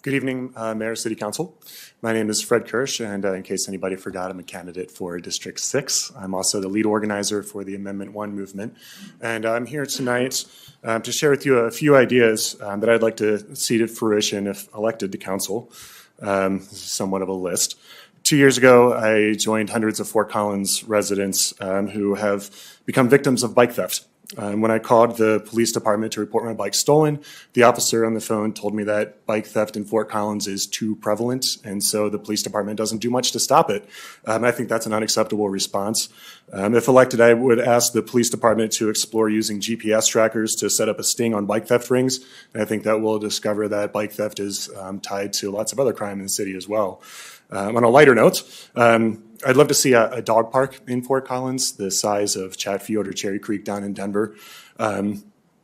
Good evening, Mayor, City Council. My name is Fred Kirsch, and in case anybody forgot, I'm a candidate for District 6. I'm also the lead organizer for the Amendment 1 movement. And I'm here tonight to share with you a few ideas that I'd like to see to fruition if elected to council. This is somewhat of a list. 2 years ago, I joined hundreds of Fort Collins residents who have become victims of bike theft. When I called the police department to report my bike stolen, the officer on the phone told me that bike theft in Fort Collins is too prevalent, and so the police department doesn't do much to stop it. I think that's an unacceptable response. If elected, I would ask the police department to explore using GPS trackers to set up a sting on bike theft rings, and I think that will discover that bike theft is tied to lots of other crime in the city as well. On a lighter note, I'd love to see a dog park in Fort Collins, the size of Chatfield or Cherry Creek down in Denver. I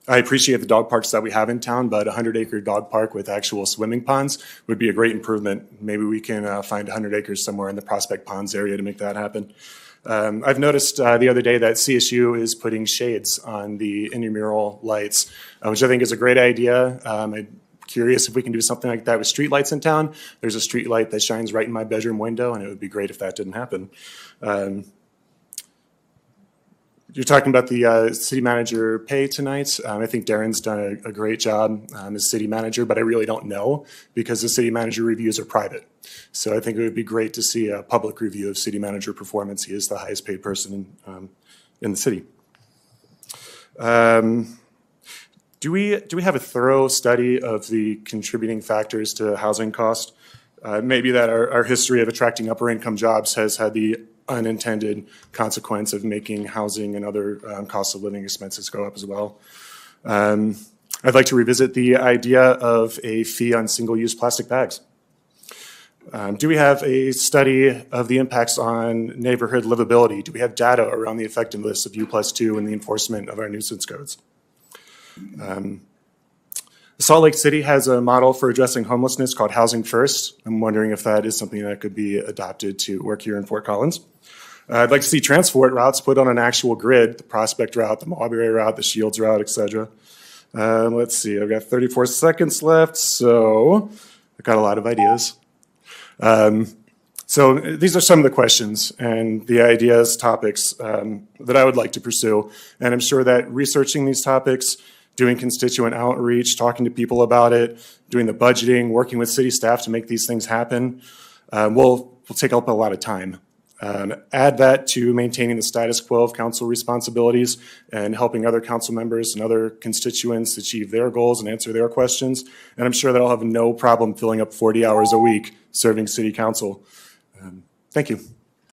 appreciate the dog parks that we have in town, but a 100-acre dog park with actual swimming ponds would be a great improvement. Maybe we can find 100 acres somewhere in the Prospect Ponds area to make that happen. I've noticed the other day that CSU is putting shades on the intramural lights, which I think is a great idea. I'm curious if we can do something like that with street lights in town. There's a street light that shines right in my bedroom window, and it would be great if that didn't happen. You're talking about the city manager pay tonight. I think Darren's done a great job as city manager, but I really don't know because the city manager reviews are private. So I think it would be great to see a public review of city manager performance. He is the highest paid person in the city. Do we have a thorough study of the contributing factors to housing cost? Maybe that our history of attracting upper income jobs has had the unintended consequence of making housing and other cost of living expenses go up as well. I'd like to revisit the idea of a fee on single-use plastic bags. Do we have a study of the impacts on neighborhood livability? Do we have data around the effectiveness of U+2 and the enforcement of our nuisance codes? Salt Lake City has a model for addressing homelessness called Housing First. I'm wondering if that is something that could be adopted to work here in Fort Collins. I'd like to see transport routes put on an actual grid, the Prospect route, the Mulberry route, the Shields route, etc. Let's see, I've got 34 seconds left, so I've got a lot of ideas. So these are some of the questions and the ideas, topics that I would like to pursue. And I'm sure that researching these topics, doing constituent outreach, talking to people about it, doing the budgeting, working with city staff to make these things happen will take up a lot of time. Add that to maintaining the status quo of council responsibilities and helping other council members and other constituents achieve their goals and answer their questions. And I'm sure that I'll have no problem filling up 40 hours a week serving city council. Thank you.